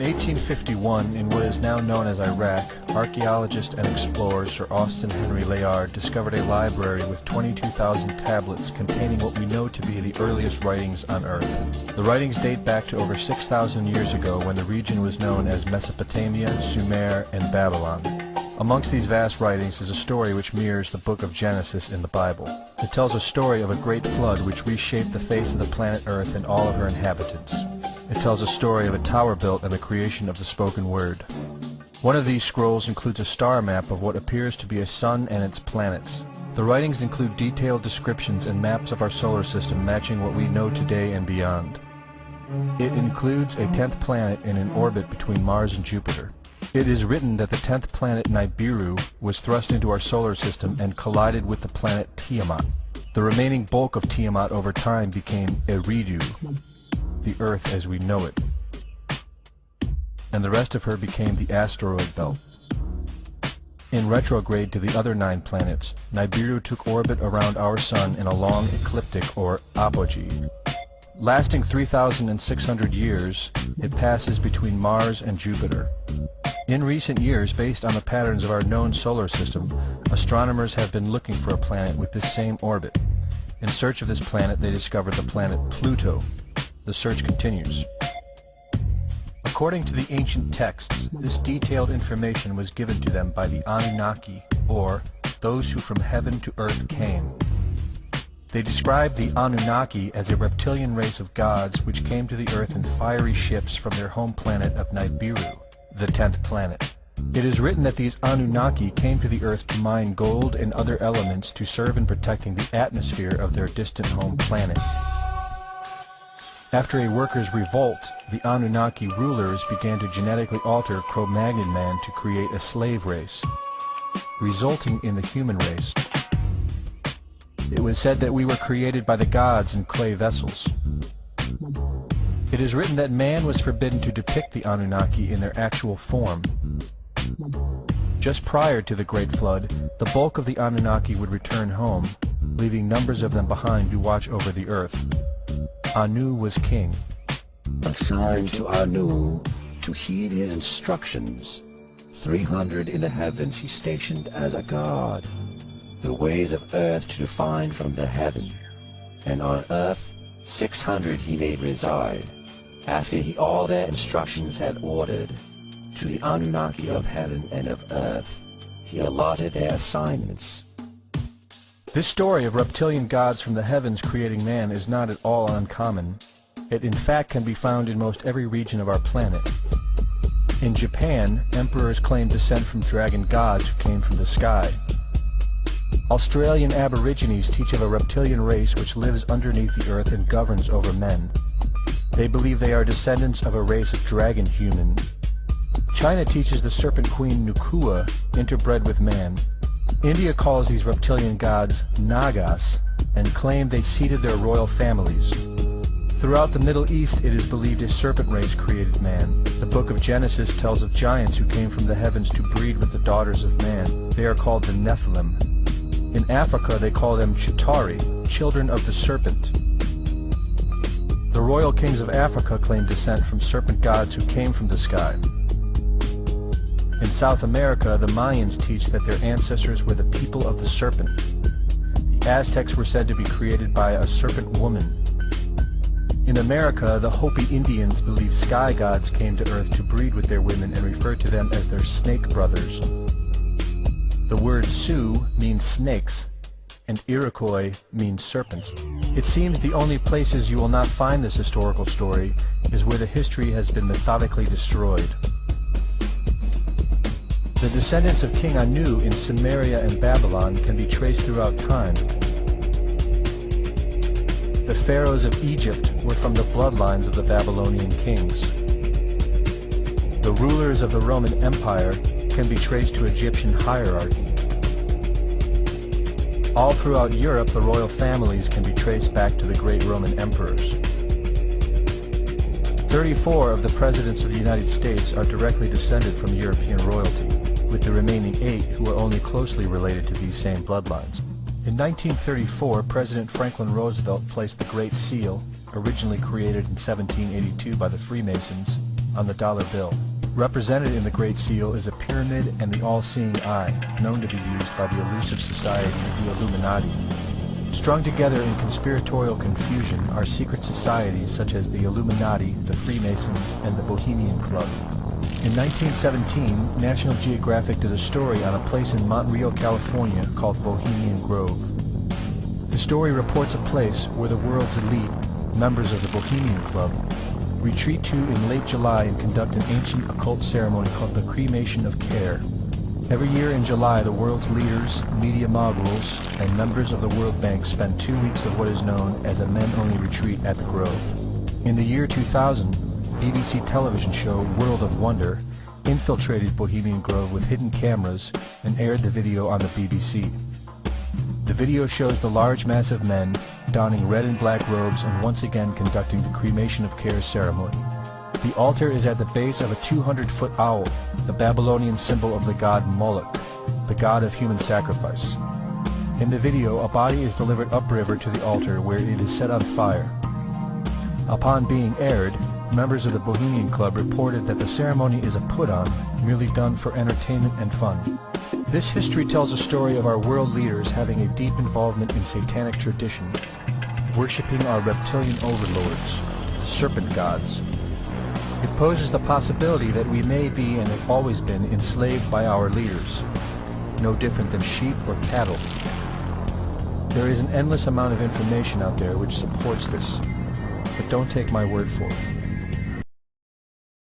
In 1851, in what is now known as Iraq, archaeologist and explorer Sir Austin Henry Layard discovered a library with 22,000 tablets containing what we know to be the earliest writings on Earth. The writings date back to over 6,000 years ago when the region was known as Mesopotamia, Sumer, and Babylon. Amongst these vast writings is a story which mirrors the book of Genesis in the Bible. It tells a story of a great flood which reshaped the face of the planet Earth and all of her inhabitants. It tells a story of a tower built and the creation of the spoken word. One of these scrolls includes a star map of what appears to be a sun and its planets. The writings include detailed descriptions and maps of our solar system matching what we know today and beyond. It includes a 10th planet in an orbit between Mars and Jupiter. It is written that the 10th planet Nibiru was thrust into our solar system and collided with the planet Tiamat. The remaining bulk of Tiamat over time became Eridu, the Earth as we know it, and the rest of her became the asteroid belt. In retrograde to the other 9 planets, Nibiru took orbit around our Sun in a long ecliptic or apogee. Lasting 3,600 years, it passes between Mars and Jupiter. In recent years, based on the patterns of our known solar system, astronomers have been looking for a planet with this same orbit. In search of this planet, they discovered the planet Pluto. The search continues. According to the ancient texts, this detailed information was given to them by the Anunnaki, or those who from heaven to earth came. They described the Anunnaki as a reptilian race of gods which came to the earth in fiery ships from their home planet of Nibiru, the 10th planet. It is written that these Anunnaki came to the earth to mine gold and other elements to serve in protecting the atmosphere of their distant home planet. After a workers' revolt, the Anunnaki rulers began to genetically alter Cro-Magnon man to create a slave race, resulting in the human race. It was said that we were created by the gods in clay vessels. It is written that man was forbidden to depict the Anunnaki in their actual form. Just prior to the Great Flood, the bulk of the Anunnaki would return home, leaving numbers of them behind to watch over the earth. Anu was king. Assigned to Anu to heed his instructions. 300 in the heavens he stationed as a god. The ways of earth to define from the heaven. And on earth 600 he made reside. After he all their instructions had ordered, to the Anunnaki of heaven and of earth, he allotted their assignments. This story of reptilian gods from the heavens creating man is not at all uncommon. It in fact can be found in most every region of our planet. In Japan, emperors claim descent from dragon gods who came from the sky. Australian Aborigines teach of a reptilian race which lives underneath the earth and governs over men. They believe they are descendants of a race of dragon human. China teaches the serpent queen Nukua interbred with man. India calls these reptilian gods Nagas and claim they seeded their royal families. Throughout the Middle East it is believed a serpent race created man. The book of Genesis tells of giants who came from the heavens to breed with the daughters of man. They are called the Nephilim. In Africa they call them Chitauri, children of the serpent. The royal kings of Africa claim descent from serpent gods who came from the sky. In South America, the Mayans teach that their ancestors were the people of the serpent. The Aztecs were said to be created by a serpent woman. In America, the Hopi Indians believe sky gods came to earth to breed with their women and refer to them as their snake brothers. The word Sioux means snakes, and Iroquois means serpents. It seems the only places you will not find this historical story is where the history has been methodically destroyed. The descendants of King Anu in Sumeria and Babylon can be traced throughout time. The pharaohs of Egypt were from the bloodlines of the Babylonian kings. The rulers of the Roman Empire can be traced to Egyptian hierarchy. All throughout Europe, the royal families can be traced back to the great Roman emperors. 34 of the presidents of the United States are directly descended from European royalty, with the remaining 8 who are only closely related to these same bloodlines. In 1934, President Franklin Roosevelt placed the Great Seal, originally created in 1782 by the Freemasons, on the dollar bill. Represented in the Great Seal is a pyramid and the all-seeing eye, known to be used by the elusive society, the Illuminati. Strung together in conspiratorial confusion are secret societies such as the Illuminati, the Freemasons, and the Bohemian Club. In 1917, National Geographic did a story on a place in Montreal, California called Bohemian Grove. The story reports a place where the world's elite, members of the Bohemian Club, retreat to in late July and conduct an ancient occult ceremony called the Cremation of Care. Every year in July, the world's leaders, media moguls, and members of the World Bank spend 2 weeks of what is known as a men-only retreat at the Grove. In the year 2000, BBC television show World of Wonder infiltrated Bohemian Grove with hidden cameras and aired the video on the BBC. The video shows the large mass of men donning red and black robes and once again conducting the Cremation of Care ceremony. The altar is at the base of a 200-foot owl, the Babylonian symbol of the god Moloch, the god of human sacrifice. In the video, a body is delivered upriver to the altar where it is set on fire. Upon being aired, members of the Bohemian Club reported that the ceremony is a put-on, merely done for entertainment and fun. This history tells a story of our world leaders having a deep involvement in satanic tradition, worshipping our reptilian overlords, the serpent gods. It poses the possibility that we may be and have always been enslaved by our leaders, no different than sheep or cattle. There is an endless amount of information out there which supports this, but don't take my word for it.